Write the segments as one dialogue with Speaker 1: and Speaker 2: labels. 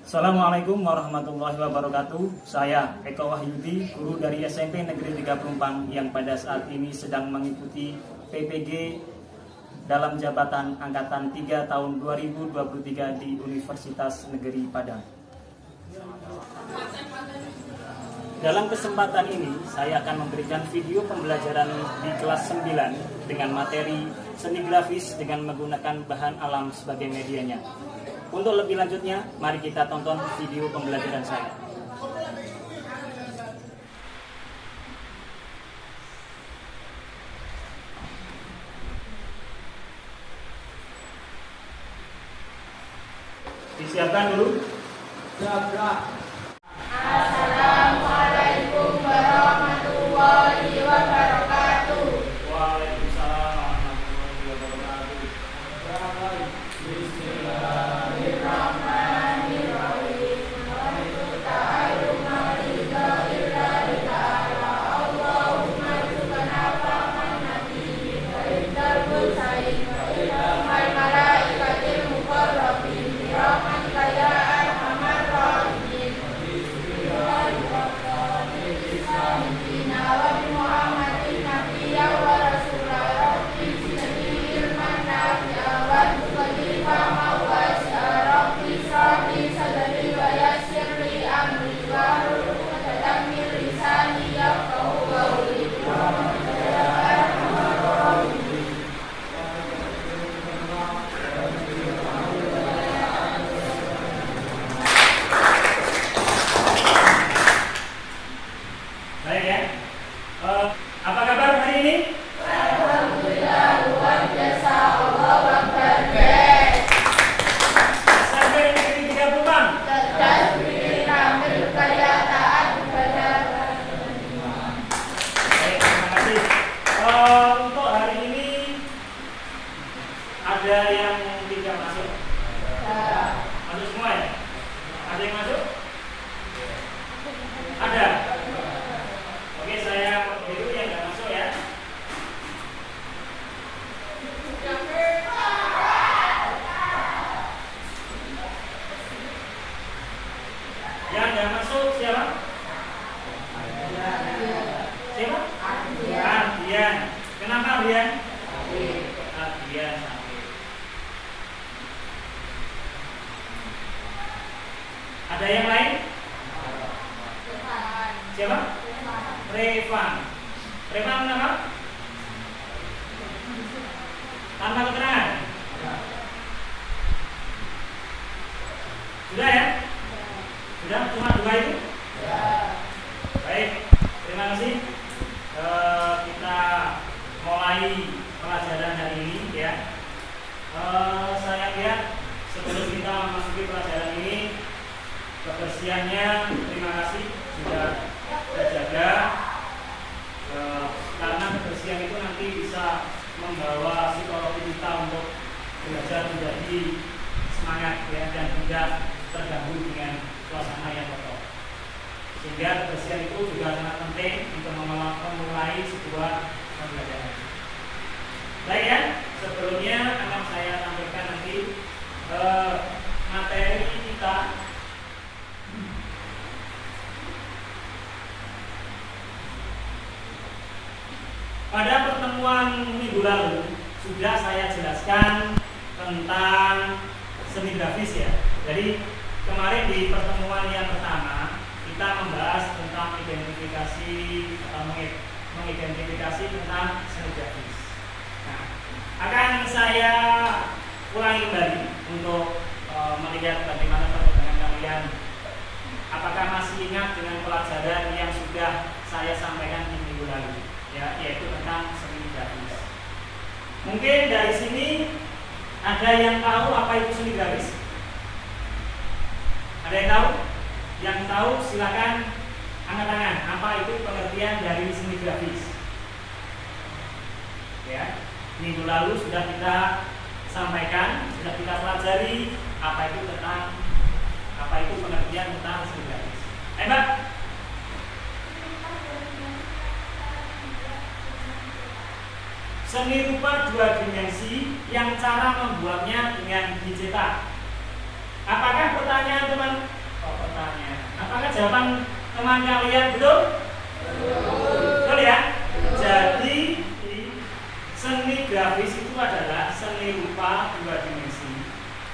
Speaker 1: Assalamualaikum warahmatullahi wabarakatuh. Saya Eko Wahyudi, guru dari SMP Negeri 3 Pelumpang yang pada saat ini sedang mengikuti PPG dalam jabatan Angkatan 3 tahun 2023 di Universitas Negeri Padang. Dalam kesempatan ini, saya akan memberikan video pembelajaran di kelas 9 dengan materi seni grafis dengan menggunakan bahan alam sebagai medianya. Untuk lebih lanjutnya, mari kita tonton video pembelajaran saya. Disiapkan dulu.
Speaker 2: Siap.
Speaker 3: Assalamualaikum warahmatullahi wabarakatuh.
Speaker 1: Waalaikumsalam warahmatullahi wabarakatuh.
Speaker 3: Bismillahirrahmanirrahim. Allahumma rizqana fahman nabi fa'idal bulsain fa'idal malaikatil muqarrabin birahmatika ya arhamar rahimin. Bismillahirrahmanirrahim. Wa bi Muhammadin nabiyyan wa rasulah rabbi zidni ilman nafi'an warzuqni fahman wasi'an rabbi shrah li sadri wa yassir li amri wahlul 'uqdatam min lisani yafqahu qawli.
Speaker 1: Baik ya. Apa kabar hari ini?
Speaker 3: Alhamdulillah luar biasa. Allahu Akbar.
Speaker 1: SMP Negeri 3 Pelumpang.
Speaker 3: Cerdas, berpikir, terampil, berkarya, taat, ibadah.
Speaker 1: Baik, terima kasih. Untuk hari ini ada yang tidak masuk. Masuk semua ya? Ada yang masuk? Ada. Oke, saya itu yang nggak masuk ya. Yang nggak masuk siapa? Siapa? Ardian. Kenapa Ardian? Ardian. Ada yang lain? Siapa? Revan. Revan kenapa? Tanpa keterangan. Sudah ya? Sudah? Cuma dua itu? Baik, terima kasih. Kita mulai pelajaran hari ini ya. Saya lihat sebelum kita memasuki pelajaran ini, kebersihannya terima kasih sudah terjaga. Karena kebersihan itu nanti bisa membawa psikologi kita untuk belajar menjadi semangat ya, dan tidak terganggu dengan suasana yang kotor. Sehingga kebersihan itu juga sangat penting untuk memulai sebuah pembelajaran. Baik ya, sebelumnya akan saya tampilkan nanti materi kita. Pada pertemuan minggu lalu sudah saya jelaskan tentang seni grafis ya. Jadi kemarin di pertemuan yang pertama kita membahas tentang identifikasi atau mengidentifikasi tentang seni grafis. Nah, akan saya ulangi kembali untuk melihat bagaimana perkembangan kalian. Apakah masih ingat dengan pelajaran yang sudah saya sampaikan di minggu lalu? Ya, yaitu tentang seni grafis. Mungkin dari sini ada yang tahu apa itu seni grafis? Ada yang tahu? Yang tahu silakan angkat tangan. Apa itu pengertian dari seni grafis? Ya, minggu lalu sudah kita sampaikan, sudah kita pelajari apa itu pengertian tentang seni grafis. Mbak. Seni rupa dua dimensi yang cara membuatnya dengan dicetak. Apakah pertanyaan teman jawaban teman kalian, betul? Betul ya? Jadi seni grafis itu adalah seni rupa 2 dimensi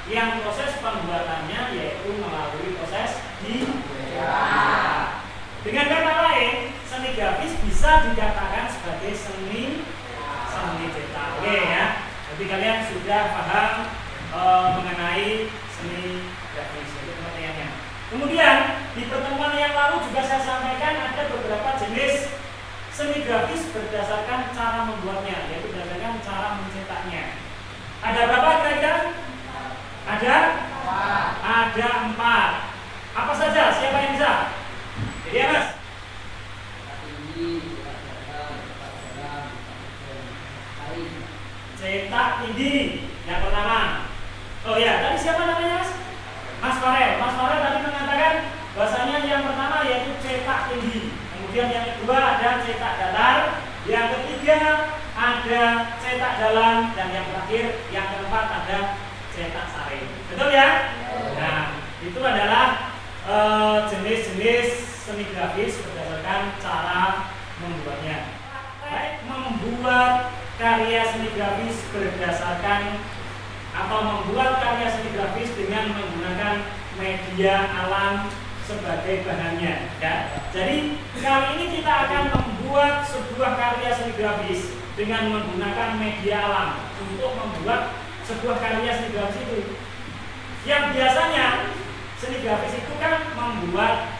Speaker 1: yang proses pembuatannya yaitu melalui proses dicetak. Dengan kata lain, seni grafis bisa dikatakan sebagai seni cetak. Oke ya. Jadi kalian sudah paham mengenai seni grafis, itu pengertiannya. Kemudian di pertemuan yang lalu juga saya sampaikan ada beberapa jenis seni grafis berdasarkan cara membuatnya, yaitu berdasarkan cara mencetaknya. Ada berapa kira-kira? Ada 4. Apa saja? Siapa yang bisa? Jadi ya Mas? Cetak tinggi yang pertama. Oh ya, tadi siapa namanya Mas? Mas Farel. Mas Farel tadi mengatakan bahasanya yang pertama yaitu cetak tinggi. Kemudian yang kedua ada cetak datar, yang ketiga ada cetak dalam, dan yang terakhir yang keempat ada cetak sari. Betul ya? Nah, itu adalah jenis-jenis seni grafis berdasarkan cara membuatnya. Baik membuat karya seni grafis berdasarkan atau membuat karya seni grafis dengan menggunakan media alam sebagai bahannya, ya. Jadi kali ini kita akan membuat sebuah karya seni grafis dengan menggunakan media alam untuk membuat sebuah karya seni grafis itu. Yang biasanya seni grafis itu kan membuat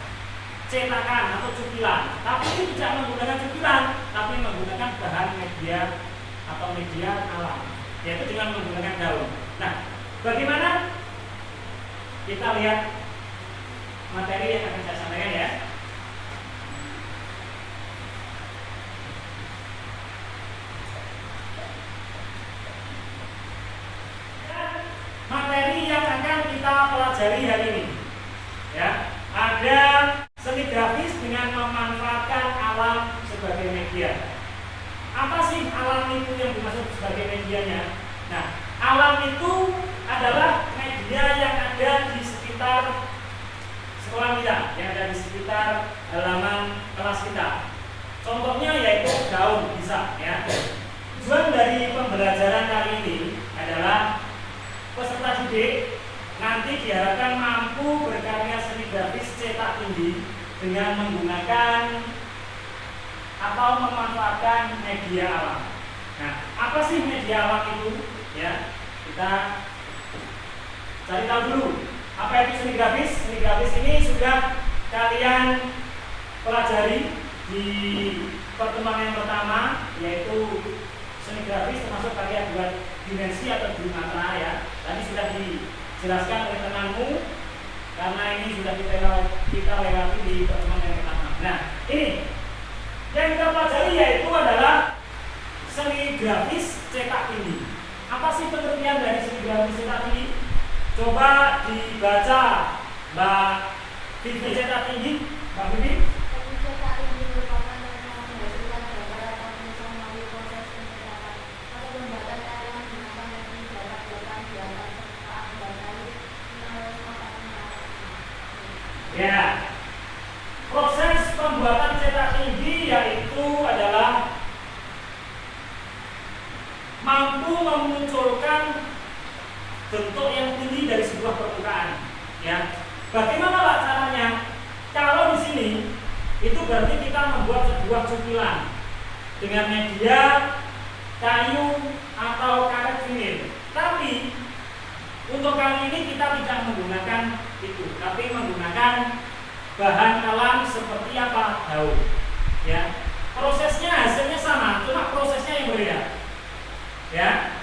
Speaker 1: cetakan atau cupilan, tapi ini tidak menggunakan cupilan, tapi menggunakan bahan media atau media alam, yaitu dengan menggunakan daun. Nah, bagaimana? Kita lihat materi yang akan saya sampaikan ya. Materi yang akan kita pelajari hari ini, ya, ada seni grafis dengan memanfaatkan alam sebagai media. Apa sih alam itu yang dimaksud sebagai medianya? Nah, alam itu adalah media yang ada di sekitar sekolah kita, yang ada di sekitar halaman kelas kita. Contohnya yaitu daun, bisa ya. Tujuan dari pembelajaran kali ini adalah peserta didik nanti diharapkan mampu berkarya seni grafis cetak tinggi dengan menggunakan atau memanfaatkan media alam. Nah, apa sih media alam itu? Ya, kita cari tahu dulu. Apa itu seni grafis? Seni grafis ini sudah kalian pelajari di pertemuan yang pertama, yaitu seni grafis termasuk karya 2 dimensi atau Drimatra ya. Tadi sudah dijelaskan oleh temanmu karena ini sudah kita lewati di pertemuan yang pertama. Nah, ini yang kita pelajari yaitu adalah seni grafis cetak tinggi. Apa sih pengertian dari seni grafis cetak tinggi? Coba dibaca Mbak Vivi. Cetak tinggi, Mbak Vivi.
Speaker 3: Cetak tinggi merupakan yang menghasilkan gambar atau tulisan melalui proses pencetakan atau pembuatan karya menggunakan teknik datar di atas permukaan bahan
Speaker 1: Ya, proses pembuatan cetak tinggi yaitu adalah mampu memunculkan bentuk yang tinggi dari sebuah permukaan. Ya, bagaimana Pak caranya? Kalau di sini itu berarti kita membuat sebuah cupilan dengan media kayu atau karet vinil. Tapi untuk kali ini kita tidak menggunakan itu, tapi menggunakan bahan alam seperti apa? Daun. Ya, prosesnya hasilnya sama, cuma prosesnya yang berbeda. Ya,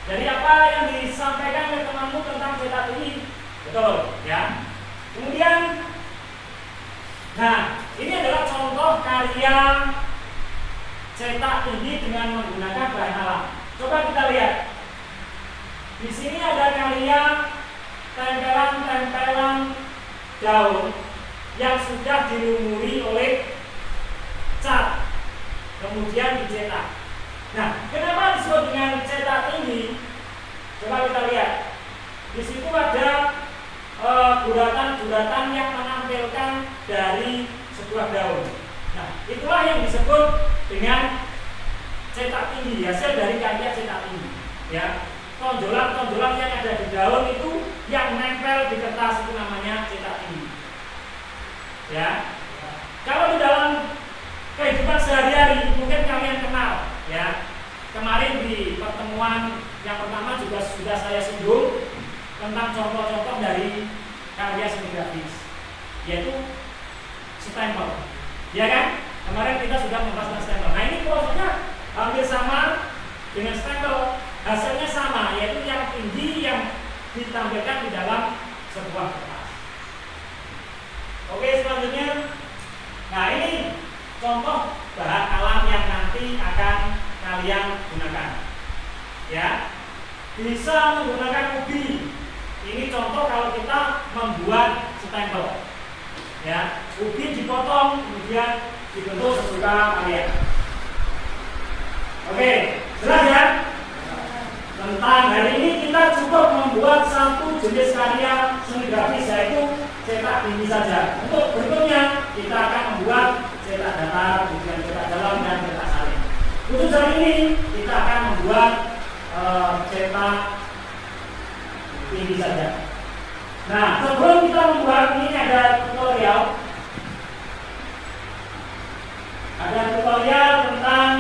Speaker 1: jadi apa yang disampaikan oleh temanmu tentang cetak tinggi, betul, ya. Kemudian, nah ini adalah contoh karya cetak tinggi dengan menggunakan bahan alam. Coba kita lihat. Di sini ada karya tempelan-tempelan daun yang sudah dilumuri oleh cat, kemudian dicetak. Nah, kenapa disebut dengan cetak tinggi? Coba kita lihat. Di situ ada guratan-guratan yang menampilkan dari sebuah daun. Nah, itulah yang disebut dengan cetak tinggi, hasil dari karya cetak tinggi. Ya, tonjolan-tonjolan yang ada di daun itu yang nempel di kertas itu namanya cetak tinggi. Ya, kalau di dalam kehidupan sehari-hari mungkin kalian kenal, ya. Kemarin di pertemuan yang pertama juga sudah saya singgung tentang contoh-contoh dari karya seni grafis, yaitu stempel. Ya kan? Kemarin kita sudah membahas tentang stempel. Nah, ini prosesnya hampir sama dengan stempel. Hasilnya sama, yaitu yang tinggi yang ditampilkan di dalam sebuah kertas. Oke, selanjutnya. Nah, ini contoh bahan alam yang nanti akan kalian gunakan. Ya. Bisa menggunakan ubi. Ini contoh kalau kita membuat stempel. Ya, ubi dipotong kemudian dibentuk sesuka kalian. Oke, jelas ya? Tentang hari ini kita cukup membuat satu jenis karya seni grafis, yaitu cetak tinggi saja. Untuk berikutnya kita akan membuat cetak datar, kemudian cetak dalam dan cetak salin. Khusus hari ini kita akan membuat cetak tinggi saja. Nah, sebelum kita membuat ini ada tutorial. Ada tutorial tentang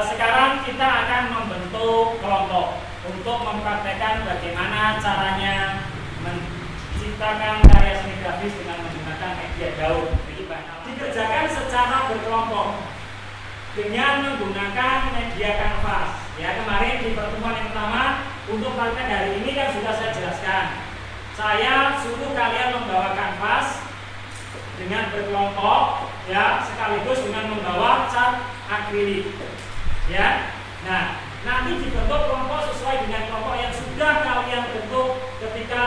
Speaker 1: sekarang kita akan membentuk kelompok untuk mempraktekkan bagaimana caranya menciptakan karya seni grafis dengan menggunakan media daun. Dikerjakan secara berkelompok dengan menggunakan media kanvas. Ya, kemarin di pertemuan yang pertama untuk praktek hari ini kan sudah saya jelaskan. Saya suruh kalian membawa kanvas dengan berkelompok, ya, sekaligus dengan membawa cat akrilik. Ya, Nah, nanti dibentuk kelompok sesuai dengan kelompok yang sudah kalian bentuk ketika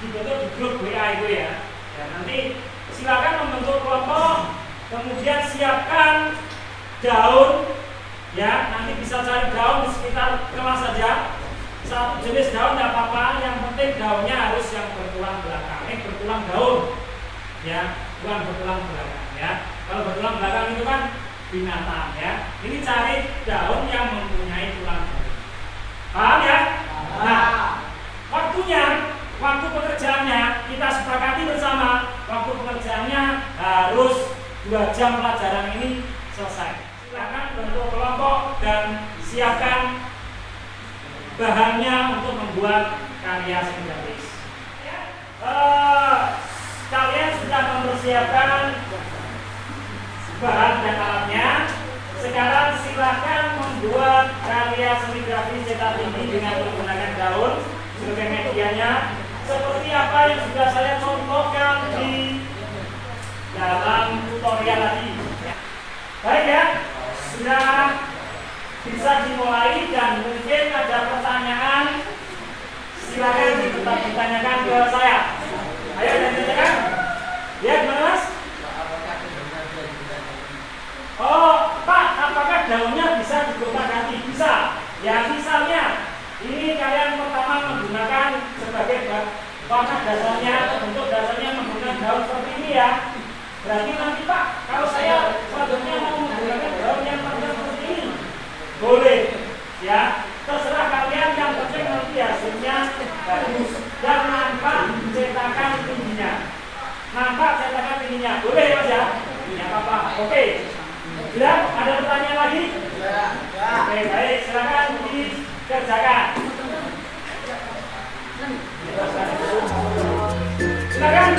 Speaker 1: dibentuk di grup WA itu ya. Ya, nanti silakan membentuk kelompok, kemudian siapkan daun, ya. Nanti bisa cari daun di sekitar kelas saja. Satu jenis daun tidak apa-apa, yang penting daunnya harus yang bertulang belakang. Bertulang daun, ya, bukan bertulang belakang, ya. Kalau bertulang belakang itu kan binatang, ya. Ini cari daun yang mempunyai tulang belakang. Paham ya? Nah, waktu pekerjaannya kita sepakati bersama. Waktu pekerjaannya harus 2 jam pelajaran ini selesai. Silakan bentuk kelompok dan siapkan bahannya untuk membuat karya seni grafis. Kalian sudah mempersiapkan bahan dan alatnya. Sekarang silakan membuat karya seni grafis cetak tinggi dengan menggunakan daun sebagai medianya, seperti apa yang sudah saya contohkan di dalam tutorial tadi. Baik ya, sudah bisa dimulai dan mungkin ada pertanyaan, silakan ditanyakan ke saya. Ayo ditanyakan. Ya, gimana Mas? Oh, Pak, apakah daunnya bisa digonta-ganti? Bisa. Ya, misalnya ini kalian pertama menggunakan sebagai warna dasarnya, bentuk dasarnya menggunakan daun seperti ini ya. Berarti nanti Pak, kalau saya selanjutnya mau menggunakan daun yang warna seperti ini, boleh, ya. Terserah kalian, yang penting nanti hasilnya bagus dan nampak cetakan tingginya. Nampak cetakan tingginya, boleh ya Mas ya? Tidak apa-apa. Oke. Sudah, ada pertanyaan lagi?
Speaker 2: Ya.
Speaker 1: Oke, baik, silakan dikerjakan. Silakan.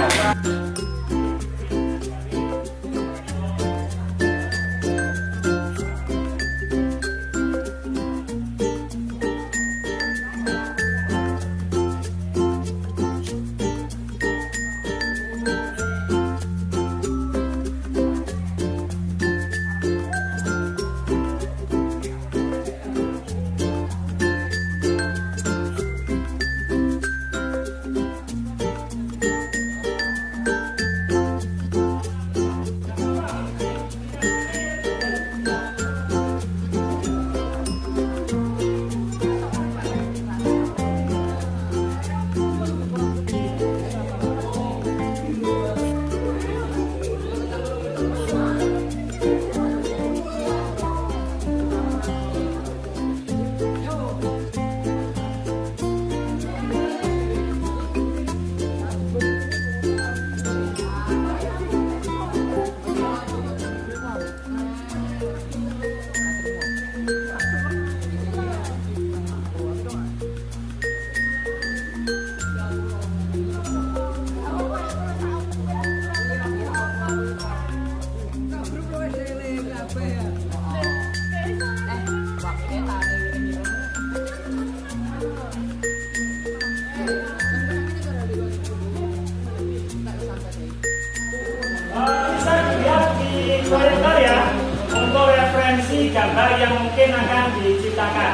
Speaker 1: Bisa dilihat di komentar ya, untuk referensi gambar yang mungkin akan diciptakan.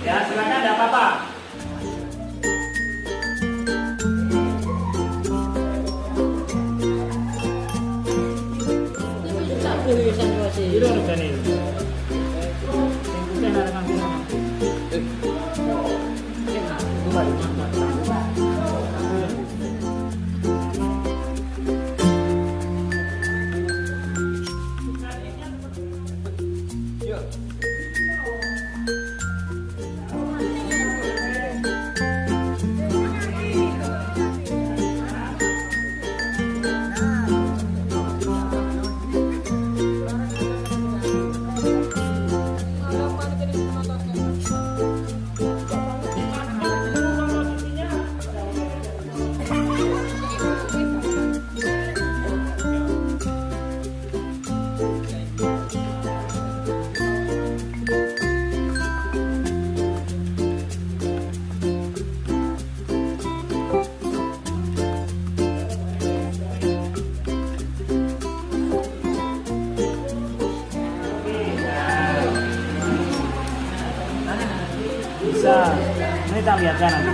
Speaker 1: Ya, silakan, tidak apa-apa. Itu udah nih. bisa. Ini tak lihatkan nanti.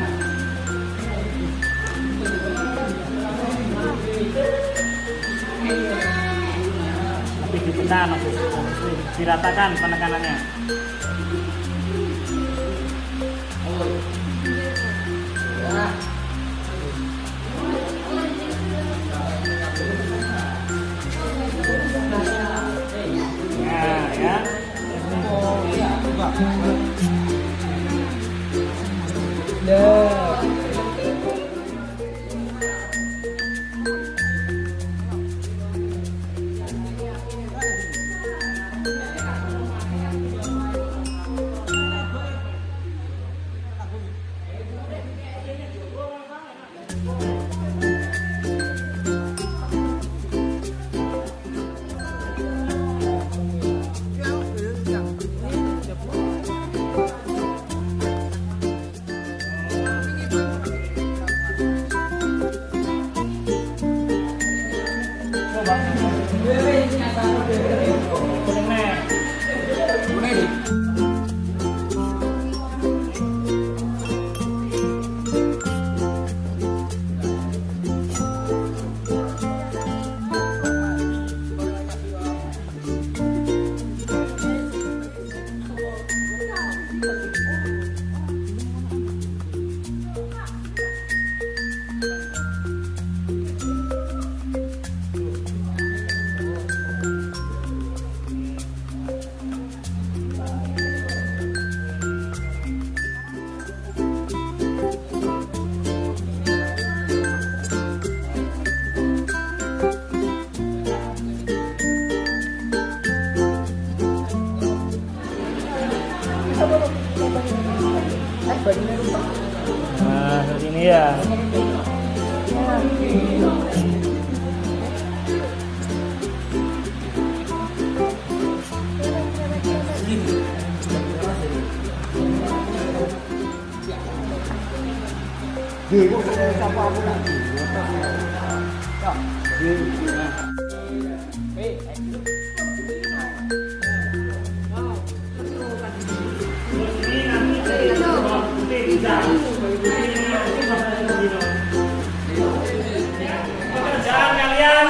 Speaker 1: Lebih ditekan, diratakan penekanannya. Nah, seperti ini ya. Pekerjaan kalian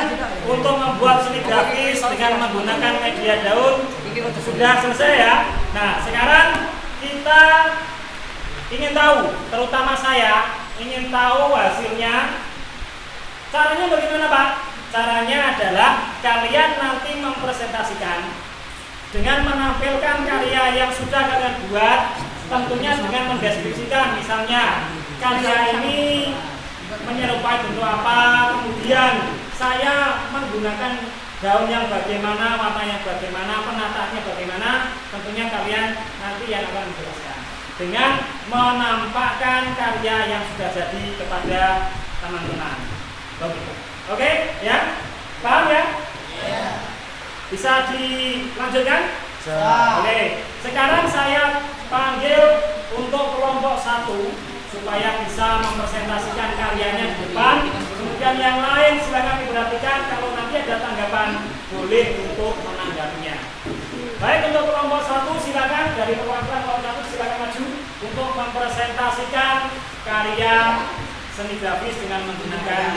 Speaker 1: untuk membuat seni grafis dengan menggunakan media daun sudah selesai ya. Nah, sekarang kita ingin tahu, terutama saya ingin tahu hasilnya. Caranya bagaimana, Pak? Caranya adalah kalian nanti mempresentasikan dengan menampilkan karya yang sudah kalian buat, tentunya dengan mendeskripsikan, misalnya karya ini menyerupai bentuk apa, kemudian saya menggunakan daun yang bagaimana, warna yang bagaimana, penataannya bagaimana. Tentunya kalian nanti yang akan menjelaskan dengan menampakkan karya yang sudah jadi kepada teman-teman. Begitu. Oke, ya? Paham ya? Iya. Bisa dilanjutkan? Oke. Sekarang saya panggil untuk kelompok 1 supaya bisa mempresentasikan karyanya di depan. Kemudian yang lain silakan diperhatikan, kalau nanti ada tanggapan boleh untuk menanggapinya. Baik, untuk kelompok 1 silakan, dari perwakilan kelompok 1 silakan maju untuk mempresentasikan karya seni grafis dengan menggunakan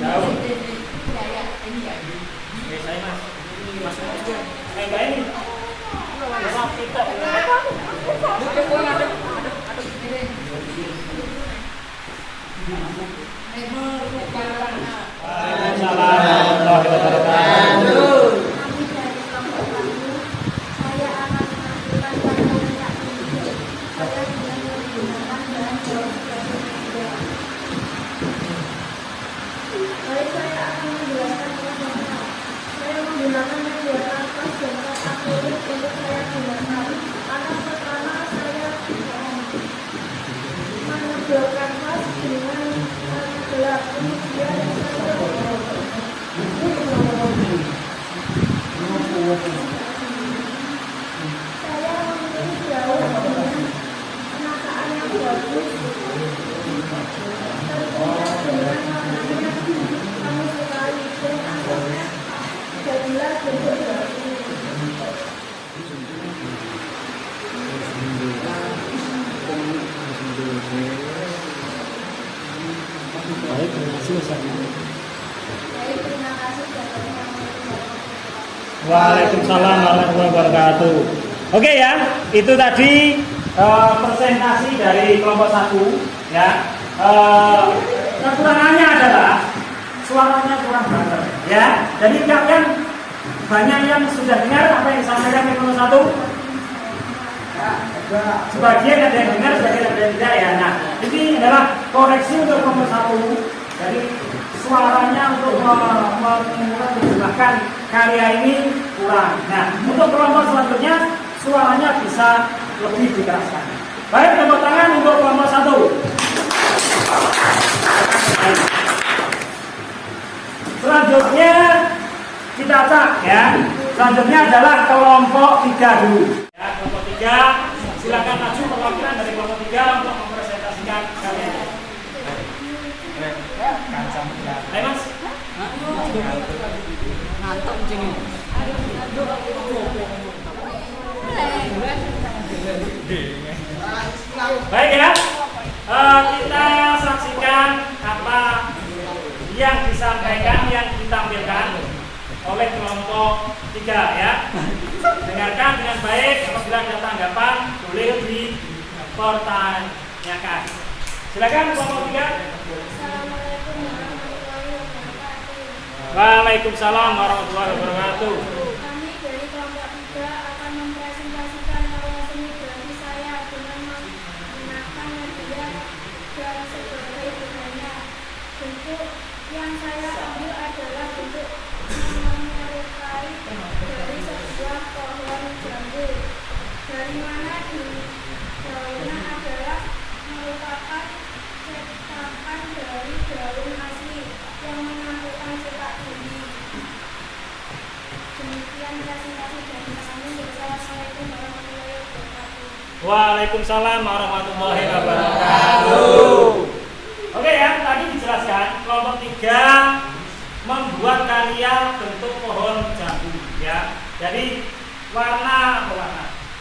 Speaker 1: daun. Oke, saya Mas. Mbak ini. Baik, terima kasih Ustaz.
Speaker 3: Baik, terima kasih.
Speaker 1: Waalaikumsalam warahmatullahi wabarakatuh. Oke ya, itu tadi presentasi dari kelompok 1 ya. Kekurangannya adalah suaranya kurang banget ya. Jadi kalian banyak yang sudah dengar apa yang disampaikan di kelompok 1? Sebagian ada yang dengar, sebagian ada yang tidak ya. Nah, ini adalah koreksi untuk kelompok 1. Jadi suaranya untuk menjelaskan karya ini kurang. Nah, untuk kelompok selanjutnya suaranya bisa lebih dikeraskan. Baik, tepuk tangan untuk kelompok 1. Selanjutnya kita cak ya. Selanjutnya adalah kelompok 3 dulu. Ya, kelompok 3, silakan maju perwakilan dari kelompok 3 untuk mempresentasikan karya. Ayo Mas.
Speaker 4: Ngantuk sini.
Speaker 1: Baik ya. Kita saksikan apa yang disampaikan, yang ditampilkan oleh kelompok 3 ya. Dengarkan dengan baik, apabila ada tanggapan boleh dipertanyakan. Silakan kelompok 3.
Speaker 3: Assalamualaikum warahmatullahi wabarakatuh.
Speaker 1: Waalaikumsalam warahmatullahi wabarakatuh.
Speaker 3: Kami dari kelompok 3 akan mempresentasikan karya seni grafis saya dengan menggunakan media dan sebagai bahannya. Bentuk yang saya ambil adalah bentuk menyerupai dari sebuah pohon jambu. Dari mana di daunnya adalah merupakan cetakan dari daun asli yang menampilkan cetak tinggi. Demikian presentasi dari kami. Wassalamualaikum warahmatullahi wabarakatuh.
Speaker 1: Waalaikumsalam warahmatullahi wabarakatuh. Oke ya, tadi dijelaskan kelompok 3 membuat karya bentuk pohon jambu ya. Jadi warna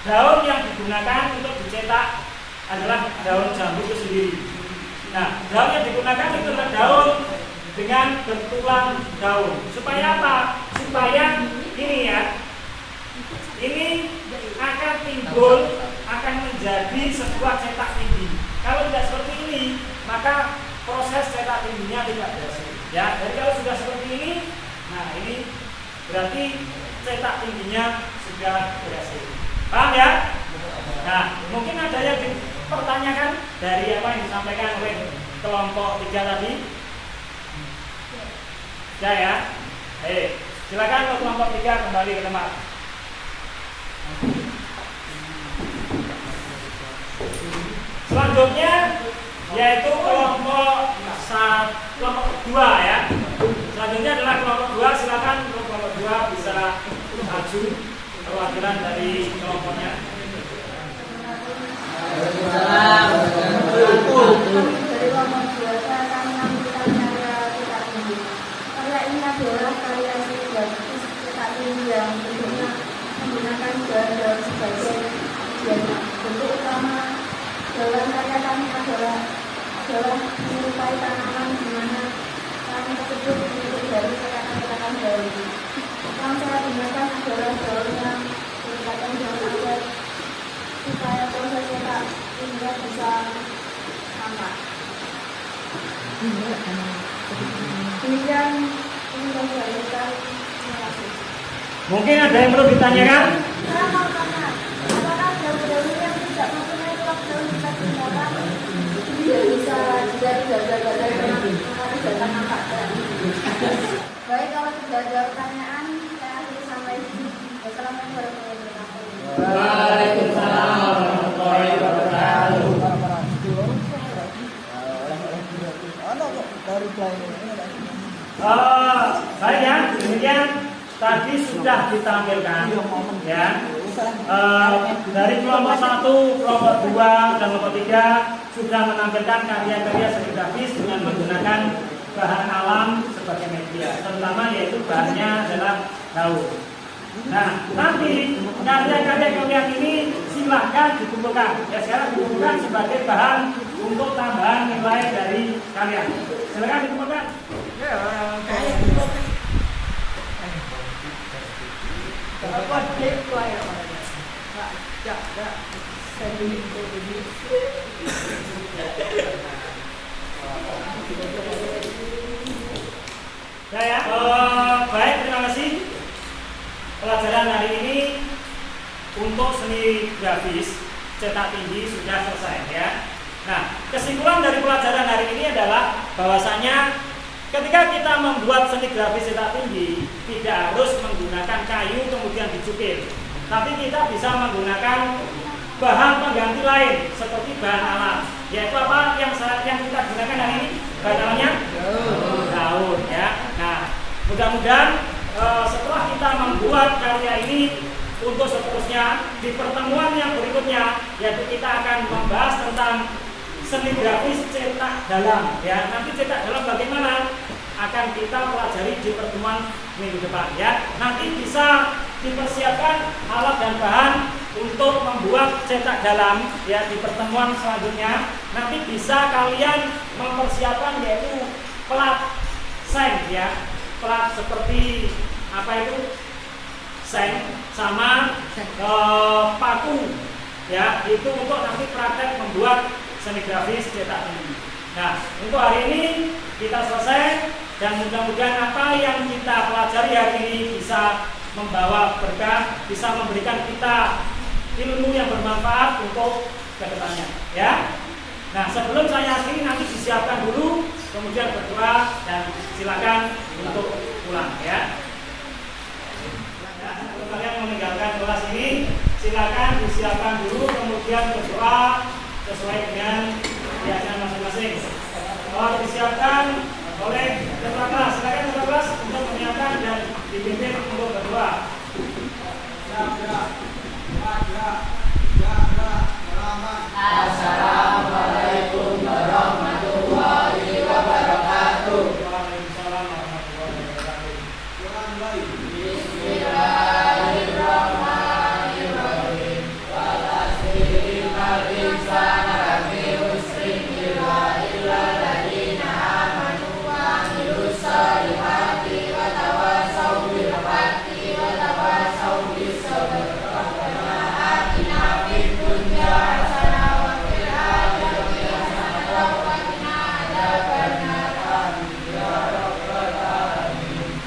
Speaker 1: daun yang digunakan untuk dicetak adalah daun jambu itu sendiri. Nah, daun yang digunakan itu adalah daun dengan bentulan daun. Supaya apa? Supaya ini ya, ini akan timbul, akan menjadi sebuah cetak tinggi. Kalau tidak seperti ini, maka proses cetak tingginya tidak berhasil. Ya, jadi kalau sudah seperti ini, nah ini berarti cetak tingginya sudah berhasil. Paham ya? Nah, mungkin ada yang dipertanyakan dari apa yang disampaikan oleh kelompok 3 tadi. Ya. Silakan untuk kelompok 3 kembali ke tempat. Selanjutnya yaitu kelompok 2 ya. Selanjutnya adalah kelompok 2. Silakan untuk kelompok 2 bisa maju perwakilan dari kelompoknya.
Speaker 3: Dari kelompok 2 saya akan menampilkan karya cetak tinggi. Karya ini adalah karya seni grafis cetak tinggi yang bentuknya menggunakan daun sebagai medianya. Bentuk utama dalam karya kami adalah menyerupai tanaman di mana tanaman tersebut bentuk dari cetakan-cetakan daun. Yang saya gunakan adalah daun yang berkaitan dengan agar supaya proses cetak hingga bisa tampak. Demikian ini saya berikan. Terima kasih.
Speaker 1: Mungkin ada yang perlu ditanyakan?
Speaker 3: Saya mau tanya, apakah daun-daun yang tidak mempunyai tulang daun bisa digunakan? Tidak bisa jika tidak ada badan yang datang nampak. Baik, kalau tidak ada pertanyaan, saya akhiri sampai di sini. Wassalamualaikum warahmatullahi wabarakatuh.
Speaker 1: Waalaikumsalam warahmatullahi wabarakatuh. Baik ya, demikian tadi sudah ditampilkan ya. Dari kelompok 1, kelompok 2, dan kelompok 3 sudah menampilkan karya-karya seni grafis dengan menggunakan bahan alam sebagai media, terutama yaitu bahannya adalah daun. Nah, nanti karya-karya kalian ini silahkan dikumpulkan. Ya, sekarang dikumpulkan sebagai bahan untuk tambahan nilai dari kalian. Silakan dikumpulkan. Ya. Baik, terima kasih. Pelajaran hari ini untuk seni grafis cetak tinggi sudah selesai ya. Nah, kesimpulan dari pelajaran hari ini adalah bahwasanya ketika kita membuat seni grafis cetak tinggi tidak harus menggunakan kayu kemudian dicukir, tapi kita bisa menggunakan bahan pengganti lain seperti bahan alam. Yaitu apa yang kita gunakan hari ini? Bahan alamnya daun ya. Nah, mudah-mudahan setelah kita membuat karya ini untuk seterusnya di pertemuan yang berikutnya, yaitu kita akan membahas tentang seni grafis cetak dalam ya. Nanti cetak dalam bagaimana akan kita pelajari di pertemuan minggu depan ya. Nanti bisa dipersiapkan alat dan bahan untuk membuat cetak dalam ya di pertemuan selanjutnya. Nanti bisa kalian mempersiapkan yaitu plat seng ya. Plat seperti apa itu? Seng sama paku ya, itu untuk nanti praktek membuat seni grafis cetak tinggi. Nah, untuk hari ini kita selesai dan mudah-mudahan apa yang kita pelajari hari ini bisa membawa berkah, bisa memberikan kita ilmu yang bermanfaat untuk kedepannya ya. Nah, sebelum saya akhiri nanti disiapkan dulu, kemudian berdoa dan silakan untuk pulang ya. Untuk kalian meninggalkan kelas ini, silakan disiapkan dulu, kemudian berdoa sesuai dengan keyakinan masing-masing. Kalau disiapkan oleh ketua kelas, silakan ketua kelas untuk menyiapkan dan dipimpin untuk berdoa.
Speaker 3: Assalamualaikum warahmatullahi wabarakatuh.
Speaker 1: Waalaikumsalam warahmatullahi wabarakatuh.
Speaker 3: Bismillahirrahmanirrahim. Walasiri insana lafi usrin illa alladziina amanu wa amilus solihati wa tawasaw bil haqqi wa tawasaw bis sabr. Rabbana atina fid dunya hasanah wa fil akhirati hasanah wa qina adzabannar. Ya rabbal alamin.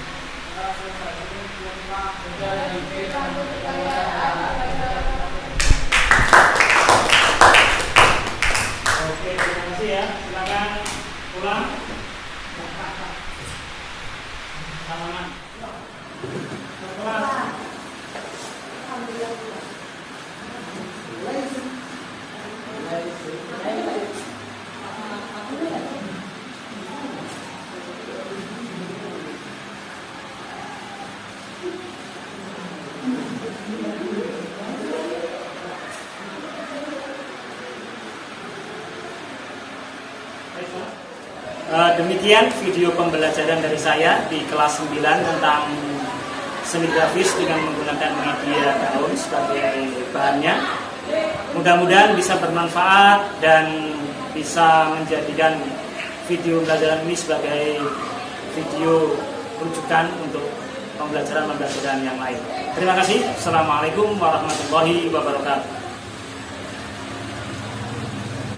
Speaker 1: Oke, terima kasih ya. Silakan pulang. Salaman. Kelas. Demikian video pembelajaran dari saya di kelas 9 tentang seni grafis dengan menggunakan media daun sebagai bahannya. Mudah-mudahan bisa bermanfaat dan bisa menjadikan video pembelajaran ini sebagai video rujukan untuk pembelajaran yang lain. Terima kasih. Assalamualaikum warahmatullahi wabarakatuh.